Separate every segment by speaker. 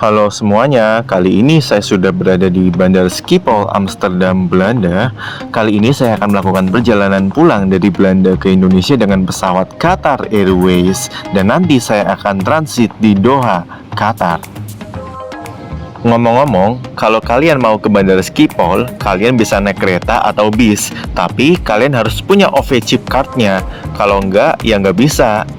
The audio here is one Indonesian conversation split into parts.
Speaker 1: Halo semuanya, kali ini saya sudah berada di Bandara Schiphol, Amsterdam, Belanda. Kali ini saya akan melakukan perjalanan pulang dari Belanda ke Indonesia dengan pesawat Qatar Airways. Dan nanti saya akan transit di Doha, Qatar. Ngomong-ngomong, kalau kalian mau ke Bandara Schiphol, kalian bisa naik kereta atau bis. Tapi kalian harus punya OV chip card-nya. Kalau enggak, ya nggak bisa.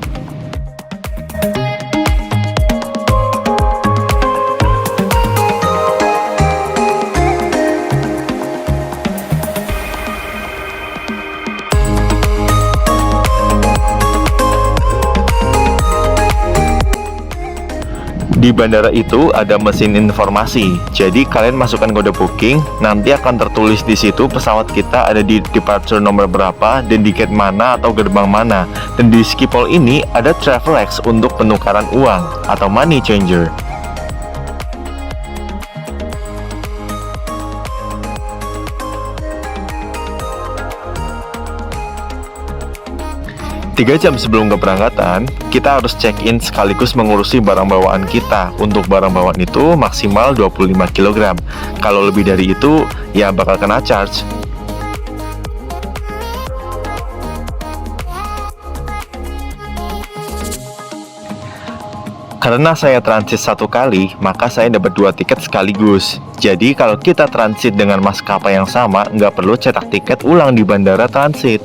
Speaker 1: Di bandara itu ada mesin informasi, jadi kalian masukkan kode booking, nanti akan tertulis di situ pesawat kita ada di departure nomor berapa dan di gate mana atau gerbang mana. Dan di Schiphol ini ada Travelex untuk penukaran uang atau money changer. Tiga jam sebelum keberangkatan, kita harus check-in sekaligus mengurusi barang bawaan kita. Untuk barang bawaan itu maksimal 25 kg. Kalau lebih dari itu, ya bakal kena charge. Karena saya transit satu kali, maka saya dapat 2 tiket sekaligus. Jadi kalau kita transit dengan maskapai yang sama, nggak perlu cetak tiket ulang di bandara transit.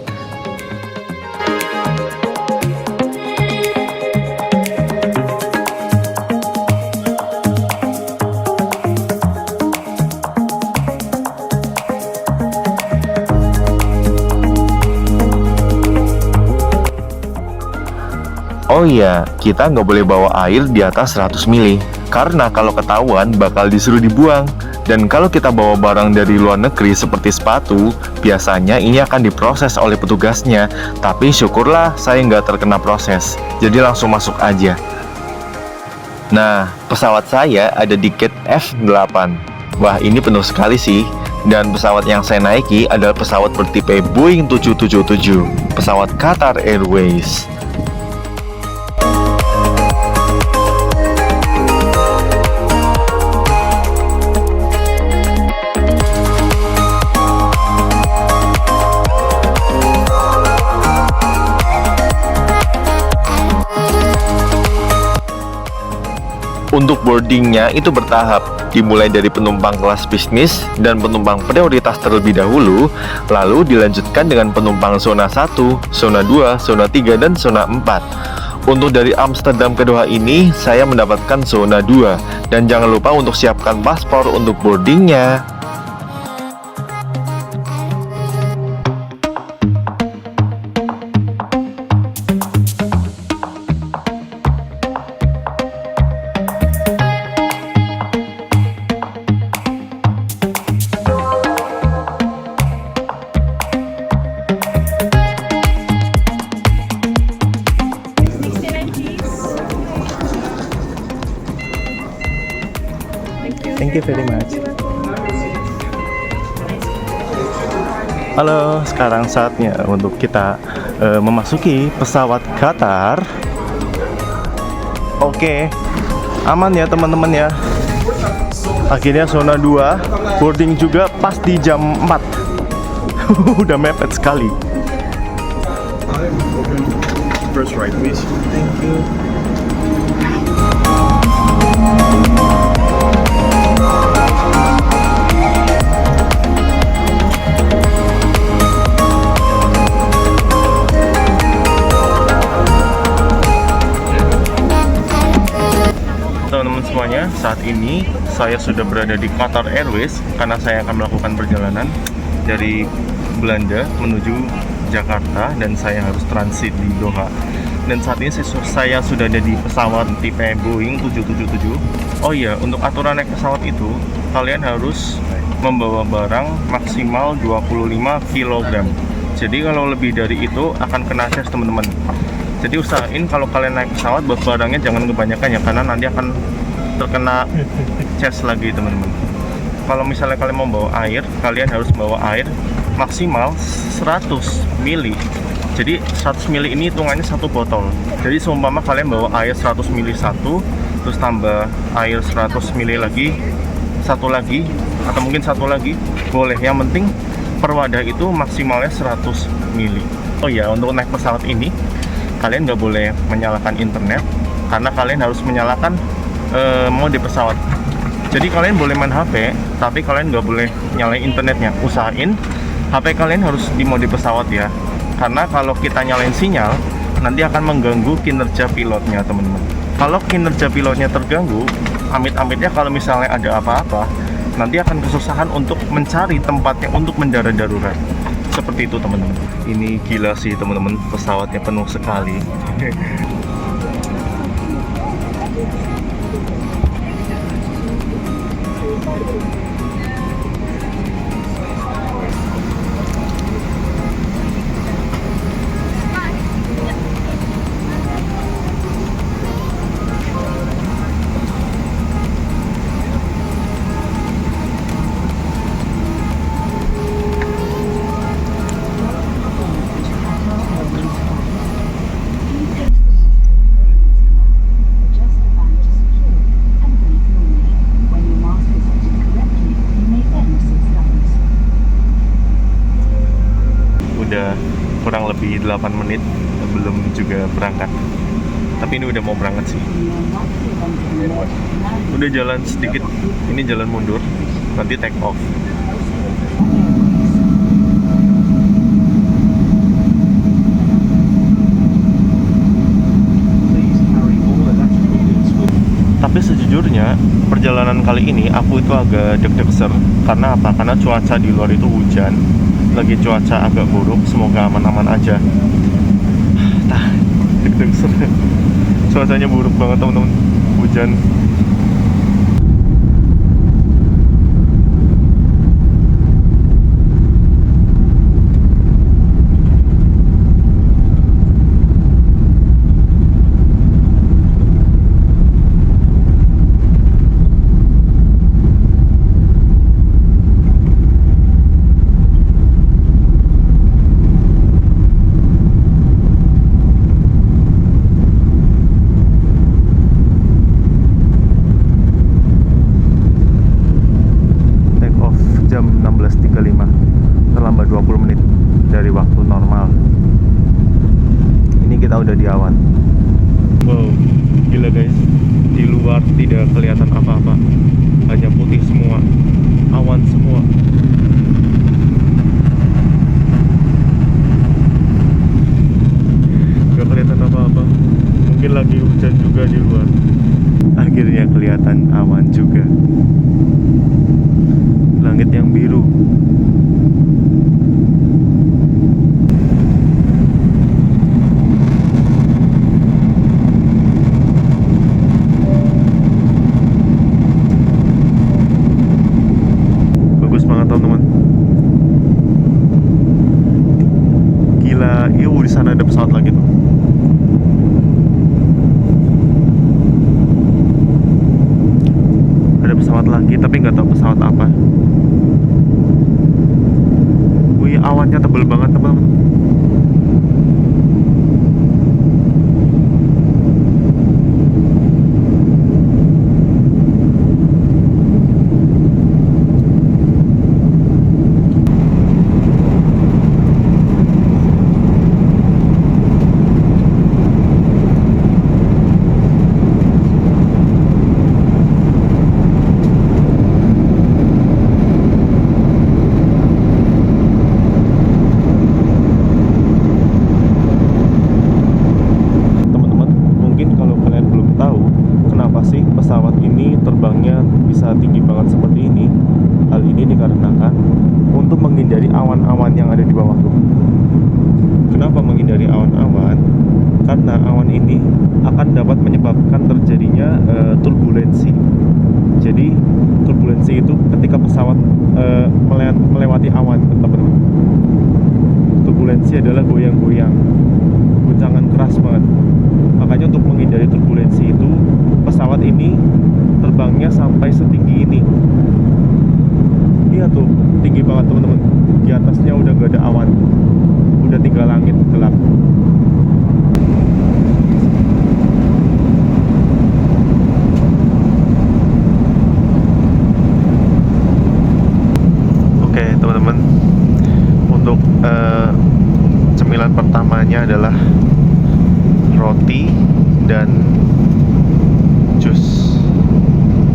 Speaker 1: Oh iya, kita nggak boleh bawa air di atas 100 ml, karena kalau ketahuan bakal disuruh dibuang. Dan kalau kita bawa barang dari luar negeri seperti sepatu, biasanya ini akan diproses oleh petugasnya. Tapi syukurlah saya nggak terkena proses, jadi langsung masuk aja. Nah, pesawat saya ada di gate F8. Wah, ini penuh sekali sih. Dan pesawat yang saya naiki adalah pesawat bertipe Boeing 777, pesawat Qatar Airways. Untuk boardingnya itu bertahap, dimulai dari penumpang kelas bisnis dan penumpang prioritas terlebih dahulu, lalu dilanjutkan dengan penumpang zona 1, zona 2, zona 3, dan zona 4. Untuk dari Amsterdam ke Doha ini, saya mendapatkan zona 2, dan jangan lupa untuk siapkan paspor untuk boardingnya. Thank you very much. Halo, sekarang saatnya untuk kita memasuki pesawat Qatar. Oke, aman ya teman-teman ya. Akhirnya zona 2, boarding juga pas di jam 4. Udah mepet sekali.
Speaker 2: First right, please.
Speaker 1: Thank you. Teman-teman semuanya, saat ini saya sudah berada di Qatar Airways karena saya akan melakukan perjalanan dari Belanda menuju Jakarta dan saya harus transit di Doha. Dan saat ini saya sudah ada di pesawat tipe Boeing 777. Oh iya, untuk aturan naik pesawat itu kalian harus membawa barang maksimal 25 kg. Jadi kalau lebih dari itu akan kena charge teman-teman. Jadi usahain kalau kalian naik pesawat buat barangnya jangan kebanyakan ya, karena nanti akan terkena charge lagi teman-teman. Kalau misalnya kalian mau bawa air, kalian harus bawa air maksimal 100 ml. Jadi 100 ml ini hitungannya satu botol. Jadi seumpama kalian bawa air 100 ml satu, terus tambah air 100 ml lagi, satu lagi atau mungkin satu lagi boleh. Yang penting per wadah itu maksimalnya 100 ml. Oh ya, untuk naik pesawat ini kalian nggak boleh menyalakan internet karena kalian harus menyalakan mode pesawat. Jadi kalian boleh main HP, tapi kalian nggak boleh nyalain internetnya. Usahain HP kalian harus di mode pesawat ya, karena kalau kita nyalain sinyal nanti akan mengganggu kinerja pilotnya teman-teman. Kalau kinerja pilotnya terganggu, amit-amitnya kalau misalnya ada apa-apa, nanti akan kesusahan untuk mencari tempatnya untuk mendarat darurat. Seperti itu teman-teman. Ini gila sih teman-teman, pesawatnya penuh sekali. Udah kurang lebih 8 menit belum juga berangkat, tapi ini udah mau berangkat sih. Udah jalan sedikit, ini jalan mundur, nanti take off. Tapi sejujurnya perjalanan kali ini aku itu agak deg-degan. Karena apa? Karena cuaca di luar itu hujan, lagi cuaca agak buruk. Semoga aman-aman aja. Deg-degan. Cuacanya buruk banget teman-teman, hujan. Jam 16.35, terlambat 20 menit dari waktu normal. Ini kita udah di awan. Wow, gila guys. Di luar tidak kelihatan apa-apa, hanya putih semua, awan semua. Gak kelihatan apa-apa. Mungkin lagi hujan juga di luar. Akhirnya kelihatan awan juga. Langit yang biru. Bagus banget teman-teman. Gila, di sana ada pesawat lagi tuh. Ada pesawat lagi, tapi nggak tahu pesawat apa. Wih, awannya tebel banget teman-teman. Pesawat ini terbangnya bisa tinggi banget seperti ini. Hal ini dikarenakan untuk menghindari awan-awan yang ada di bawah tuh. Kenapa menghindari awan-awan? Karena awan ini akan dapat menyebabkan terjadinya turbulensi. Jadi turbulensi itu ketika pesawat melewati awan, teman-teman. Turbulensi adalah goyang-goyang, guncangan keras banget. Makanya untuk menghindari turbulensi itu, pesawat ini terbangnya sampai setinggi ini. Iya tuh, tinggi banget teman-teman. Di atasnya udah gak ada awan, udah tinggal langit gelap. adalah roti dan jus.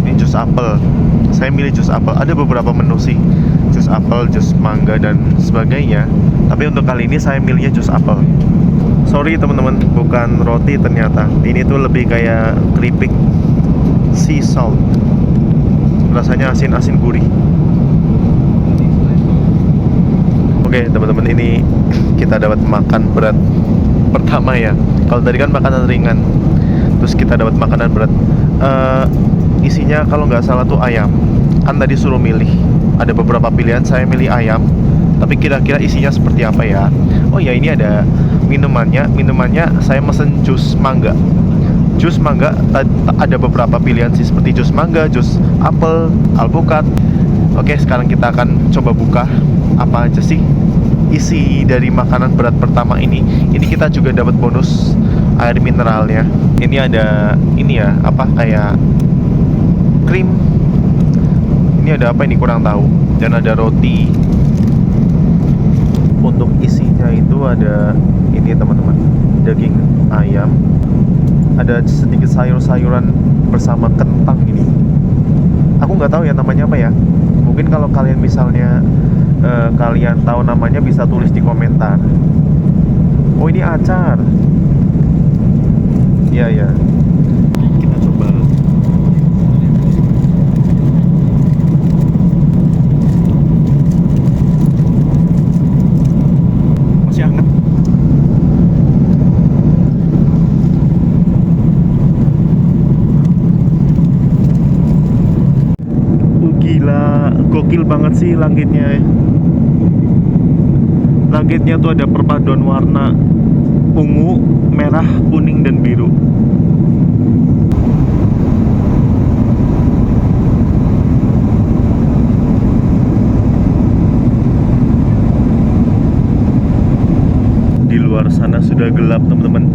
Speaker 1: Ini jus apel. Saya milih jus apel. Ada beberapa menu sih, jus apel, jus mangga dan sebagainya. Tapi untuk kali ini saya milihnya jus apel. Sorry teman-teman, bukan roti ternyata. Ini tuh lebih kayak keripik sea salt. Rasanya asin-asin gurih. Oke teman-teman, ini kita dapat makan berat pertama ya. Kalau tadi kan makanan ringan, terus kita dapat makanan berat. Isinya kalau nggak salah tuh ayam. Kan tadi suruh milih, ada beberapa pilihan, saya milih ayam. Tapi kira-kira isinya seperti apa ya? Oh ya, ini ada minumannya. Minumannya saya mesen jus mangga. Jus mangga ada beberapa pilihan sih, seperti jus mangga, jus apel, alpukat. Oke, sekarang kita akan coba buka apa aja sih isi dari makanan berat pertama ini. Ini kita juga dapat bonus air mineralnya. Ini ada ini ya, apa kayak krim. Ini ada apa ini kurang tahu. Dan ada roti. Untuk isinya itu ada ini teman-teman, daging ayam, ada sedikit sayur-sayuran bersama kentang ini. Aku nggak tahu ya namanya apa ya. Mungkin kalau kalian misalnya kalian tahu namanya bisa tulis di komentar. Oh, ini acar. Iya ya. Kita coba. Masih hangat. Gila, gokil banget sih langitnya. Langitnya tuh ada perpaduan warna ungu, merah, kuning, dan biru. Di luar sana sudah gelap teman-teman.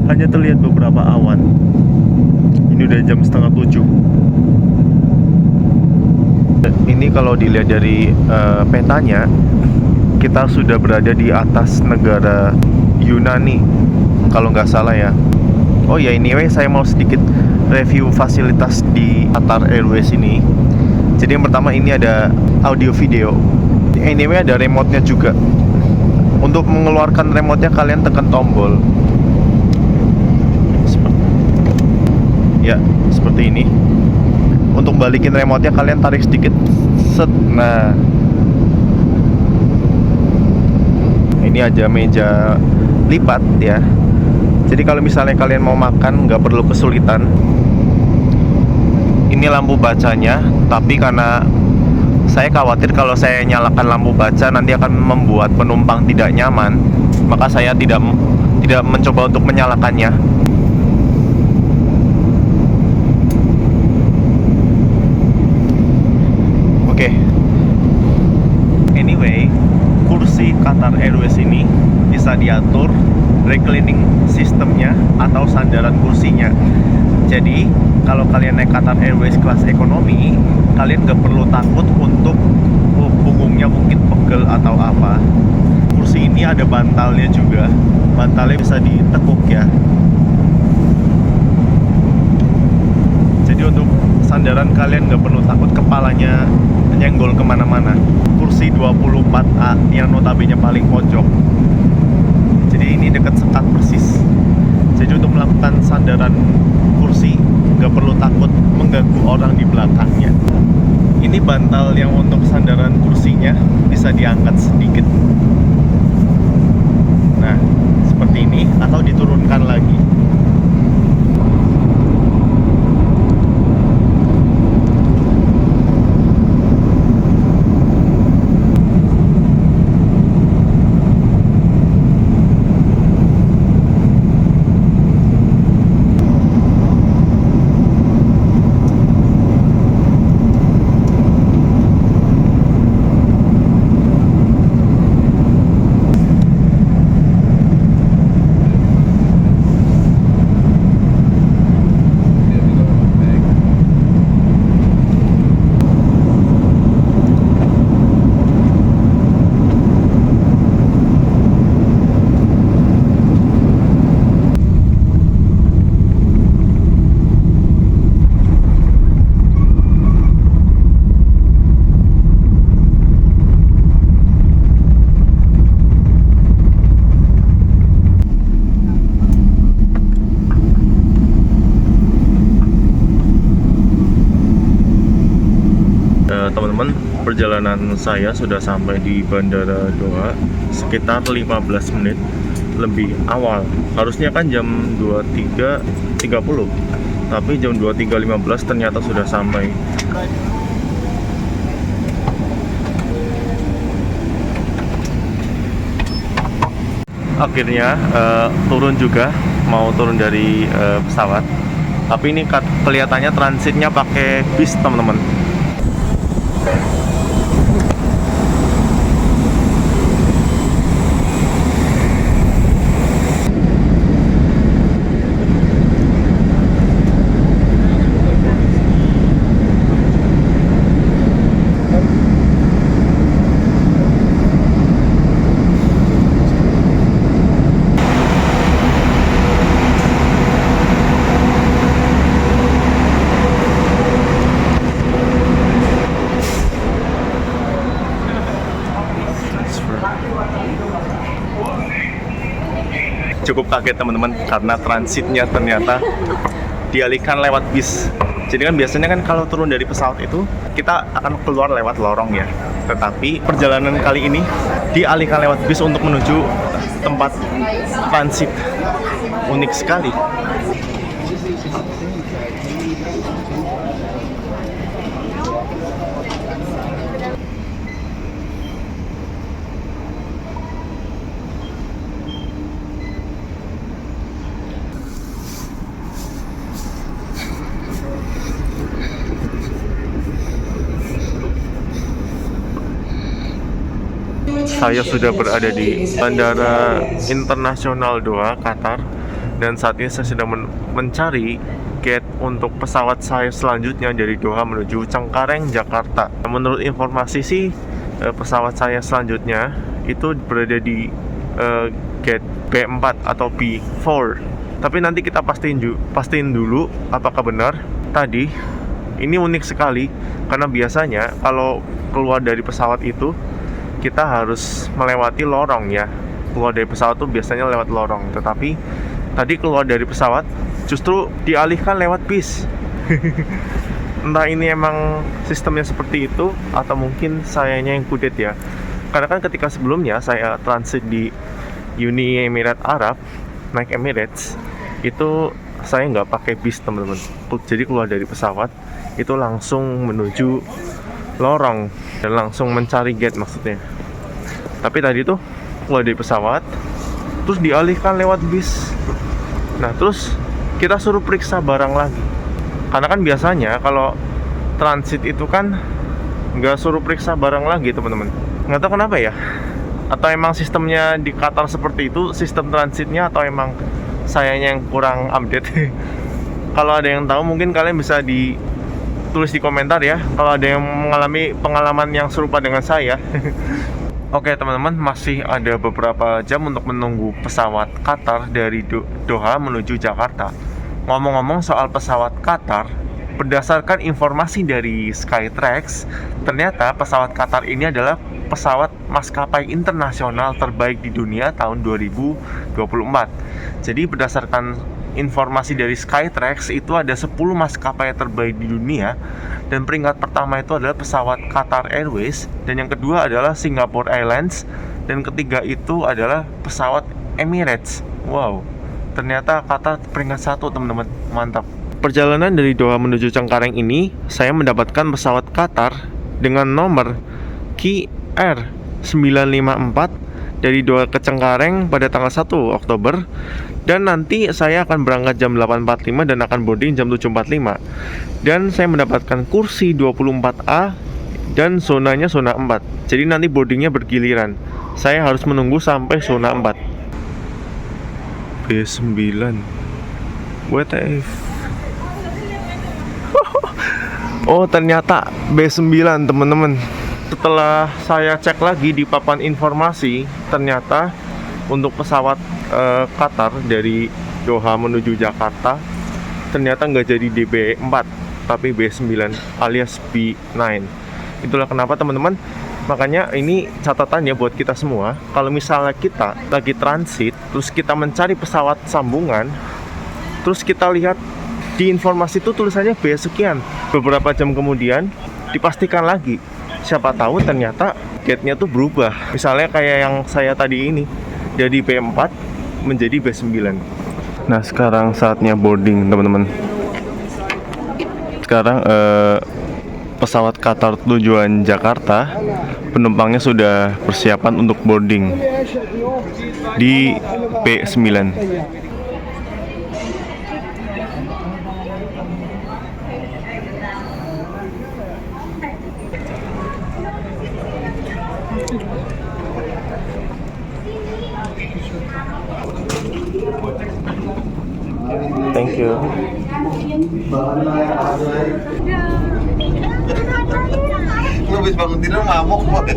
Speaker 1: Hanya terlihat beberapa awan. Ini udah jam 6:30. Ini kalau dilihat dari petanya, kita sudah berada di atas negara Yunani kalau nggak salah ya. Oh ya, anyway, saya mau sedikit review fasilitas di Qatar Airways ini. Jadi yang pertama, ini ada audio video. Anyway, ada remote-nya juga. Untuk mengeluarkan remote-nya kalian tekan tombol. Ya, seperti ini. Untuk balikin remote-nya kalian tarik sedikit, set. Nah, ini aja meja lipat ya. Jadi kalau misalnya kalian mau makan nggak perlu kesulitan. Ini lampu bacanya, tapi karena saya khawatir kalau saya nyalakan lampu baca nanti akan membuat penumpang tidak nyaman, maka saya tidak mencoba untuk menyalakannya. Oke. Anyway, kursi Qatar Airways ini bisa diatur reclining sistemnya atau sandaran kursinya. Jadi kalau kalian naik Qatar Airways kelas ekonomi, kalian nggak perlu takut untuk punggungnya mungkin pegel atau apa. Kursi ini ada bantalnya juga. Bantalnya bisa ditekuk ya. Jadi untuk sandaran kalian nggak perlu takut kepalanya nyenggol kemana-mana. Kursi 24A yang notabene paling pojok. Jadi ini dekat sekat persis. Jadi untuk melakukan sandaran kursi nggak perlu takut mengganggu orang di belakangnya. Ini bantal yang untuk sandaran kursinya bisa diangkat sedikit. Nah, seperti ini atau diturunkan lagi. teman-teman, perjalanan saya sudah sampai di Bandara Doha sekitar 15 menit lebih awal. Harusnya kan jam 23.30, tapi jam 23.15 ternyata sudah sampai. Akhirnya turun juga, mau turun dari pesawat. Tapi ini kelihatannya transitnya pakai bis, teman-teman. Cukup kaget teman-teman karena transitnya ternyata dialihkan lewat bis. Jadi kan biasanya kan kalau turun dari pesawat itu kita akan keluar lewat lorong ya. Tetapi perjalanan kali ini dialihkan lewat bis untuk menuju tempat transit. Unik sekali. Saya sudah berada di Bandara Internasional Doha, Qatar, dan saat ini saya sedang mencari gate untuk pesawat saya selanjutnya dari Doha menuju Cengkareng, Jakarta. Menurut informasi sih, pesawat saya selanjutnya itu berada di gate B4 atau B4. Tapi nanti kita pastiin dulu apakah benar. Tadi ini unik sekali karena biasanya kalau keluar dari pesawat itu kita harus melewati lorong ya. Keluar dari pesawat tuh biasanya lewat lorong. Tetapi tadi keluar dari pesawat justru dialihkan lewat bis. Entah ini emang sistemnya seperti itu atau mungkin sayanya yang kudet ya. Karena kan ketika sebelumnya saya transit di Uni Emirat Arab, naik Emirates, itu saya nggak pakai bis teman-teman. Jadi keluar dari pesawat itu langsung menuju lorong dan langsung mencari gate maksudnya. Tapi tadi tuh keluar dari pesawat terus dialihkan lewat bis. Nah terus kita suruh periksa barang lagi. Karena kan biasanya kalau transit itu kan nggak suruh periksa barang lagi teman-teman. Nggak tahu kenapa ya. Atau emang sistemnya di Qatar seperti itu sistem transitnya, atau emang sayanya yang kurang update. Kalau ada yang tahu mungkin kalian bisa tulis di komentar ya kalau ada yang mengalami pengalaman yang serupa dengan saya. Oke teman-teman, masih ada beberapa jam untuk menunggu pesawat Qatar dari Doha menuju Jakarta. Ngomong-ngomong soal pesawat Qatar, berdasarkan informasi dari Skytrax, ternyata pesawat Qatar ini adalah pesawat maskapai internasional terbaik di dunia tahun 2024. Jadi berdasarkan informasi dari Skytrax itu ada 10 maskapai terbaik di dunia, dan peringkat pertama itu adalah pesawat Qatar Airways, dan yang kedua adalah Singapore Airlines, dan ketiga itu adalah pesawat Emirates. Wow, ternyata Qatar peringkat 1 teman-teman, mantap. Perjalanan dari Doha menuju Cengkareng ini saya mendapatkan pesawat Qatar dengan nomor QR 954 dari Doha ke Cengkareng pada tanggal 1 Oktober. Dan nanti saya akan berangkat jam 8.45 dan akan boarding jam 7.45. Dan saya mendapatkan kursi 24A dan zonanya zona 4. Jadi nanti boardingnya bergiliran. Saya harus menunggu sampai zona 4. B9. WTF. Oh ternyata B9 teman-teman. Setelah saya cek lagi di papan informasi, ternyata untuk pesawat Qatar dari Doha menuju Jakarta ternyata nggak jadi DB4 tapi B9 alias B9. Itulah kenapa teman-teman, makanya ini catatan ya buat kita semua. Kalau misalnya kita lagi transit terus kita mencari pesawat sambungan, terus kita lihat di informasi itu tulisannya B sekian, beberapa jam kemudian dipastikan lagi siapa tahu ternyata gate-nya tuh berubah. Misalnya kayak yang saya tadi ini, dari B4 menjadi B9. Nah, sekarang saatnya boarding, teman-teman. Sekarang pesawat Qatar tujuan Jakarta, penumpangnya sudah persiapan untuk boarding di B9. Thank you.
Speaker 3: Lu habis bangun tidur ngamuk kok.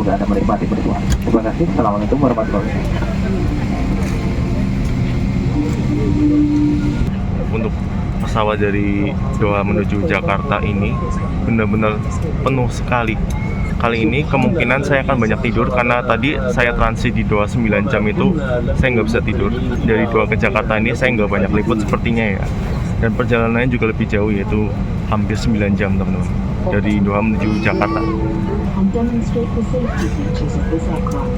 Speaker 4: Udah Anda menikmati pertemuan. Terima kasih. Assalamualaikum warahmatullahi wabarakatuh.
Speaker 1: Untuk pesawat dari Doha menuju Jakarta ini benar-benar penuh sekali. Kali ini kemungkinan saya akan banyak tidur karena tadi saya transit di Doha 9 jam itu saya nggak bisa tidur. Dari Doha ke Jakarta ini saya nggak banyak liput sepertinya ya. Dan perjalanannya juga lebih jauh, yaitu hampir 9 jam, teman-teman, dari Doha menuju Jakarta.
Speaker 5: And demonstrate the safety features of this aircraft.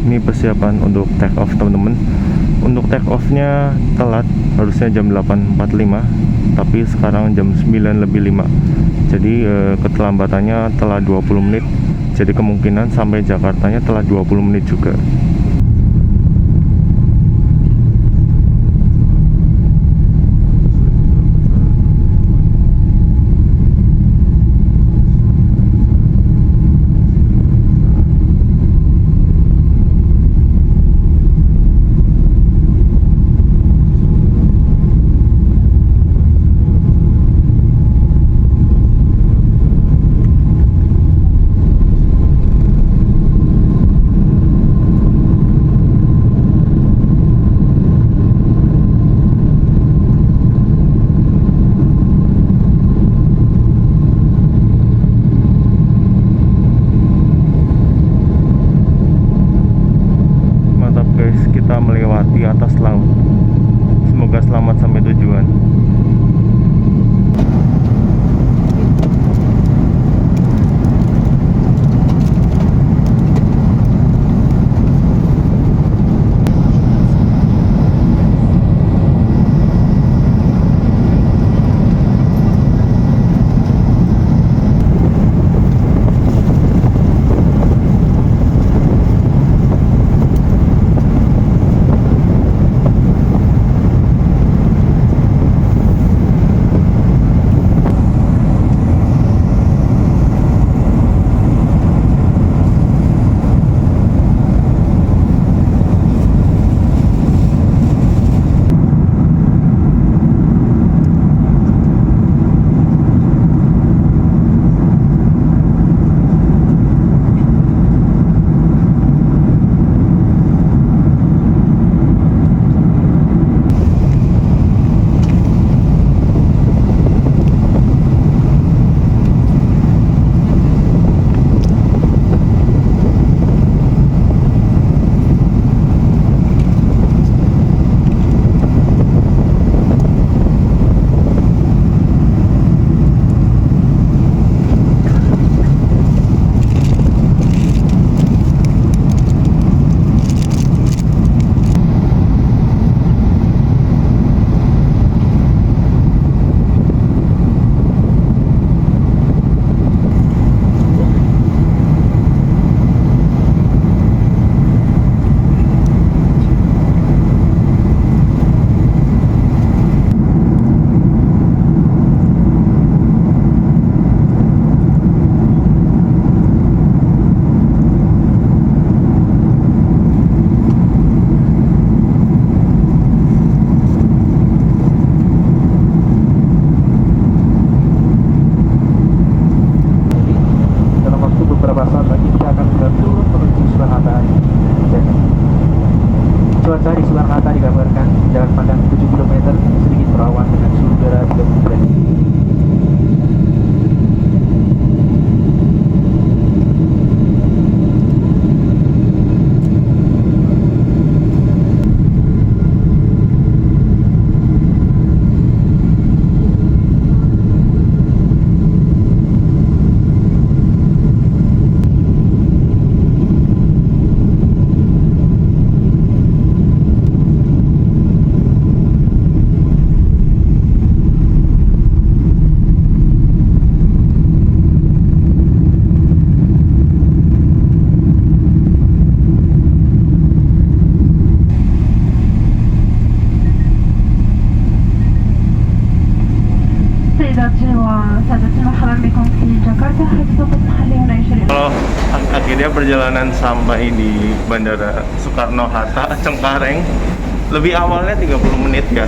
Speaker 1: Ini persiapan untuk take off, teman-teman. Untuk take off-nya telat, harusnya jam 8.45, tapi sekarang jam 9:05. Jadi keterlambatannya telah 20 menit. Jadi kemungkinan sampai Jakartanya telah 20 menit juga. Kita melewati atas laut. Semoga selamat sampai tujuan.
Speaker 4: Cuaca di Soekarno-Hatta digambarkan jarak pandang 7 km, sedikit berawan dengan suhu udara 30 derajat.
Speaker 6: مرحبا بكم في جاكرتا حيث سوف تحلون 20.
Speaker 1: Kalau akhirnya perjalanan sampai di Bandara Soekarno-Hatta Cengkareng lebih awalnya 30 menit ya.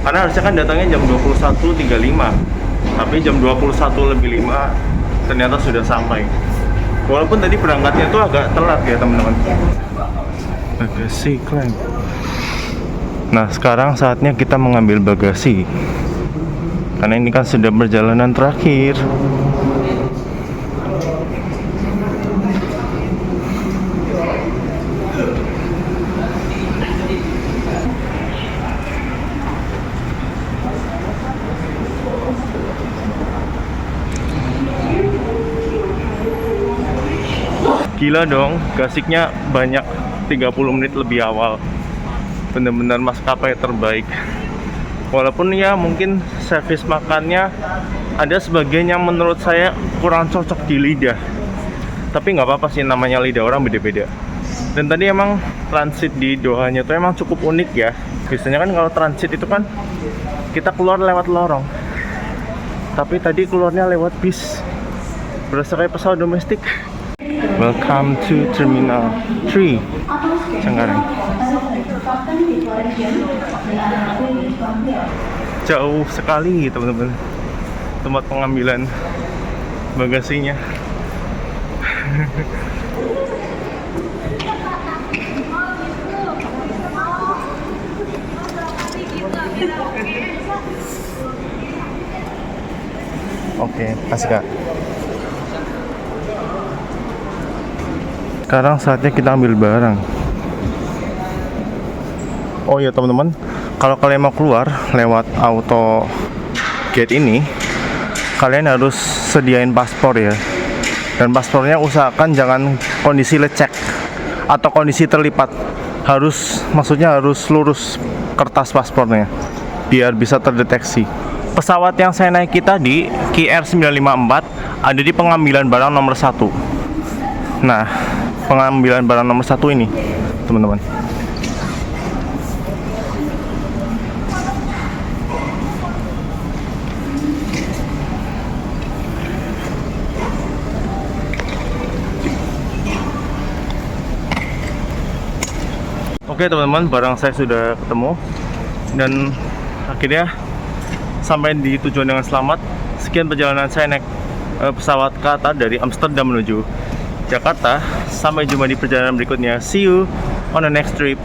Speaker 1: Karena harusnya kan datangnya jam 21.35, tapi jam 21 lebih 5 ternyata sudah sampai. Walaupun tadi berangkatnya tuh agak telat ya teman-teman. Bagasi klaim. Nah sekarang saatnya kita mengambil bagasi, karena ini kan sudah perjalanan terakhir. Gila dong, gasiknya banyak 30 menit lebih awal. Bener-bener maskapai terbaik. Walaupun ya mungkin servis makannya ada sebagian yang menurut saya kurang cocok di lidah. Tapi nggak apa-apa sih, namanya lidah orang beda-beda. Dan tadi emang transit di Dohanya tuh emang cukup unik ya. Biasanya kan kalau transit itu kan kita keluar lewat lorong. Tapi tadi keluarnya lewat bis. Berasa kayak pesawat domestik. Welcome to Terminal 3 Cengkareng. Jauh sekali teman-teman tempat pengambilan bagasinya. Oke, kasih Kak. Sekarang saatnya kita ambil barang. Oh ya teman-teman, kalau kalian mau keluar lewat auto gate ini, kalian harus sediain paspor ya. Dan paspornya usahakan jangan kondisi lecek atau kondisi terlipat. Maksudnya harus lurus kertas paspornya biar bisa terdeteksi. Pesawat yang saya naiki tadi, KR954, ada di pengambilan barang nomor 1. Nah, pengambilan barang nomor 1 ini teman-teman. Oke teman-teman, barang saya sudah ketemu dan akhirnya sampai di tujuan dengan selamat. Sekian perjalanan saya naik pesawat Qatar dari Amsterdam menuju Jakarta. Sampai jumpa di perjalanan berikutnya. See you on the next trip.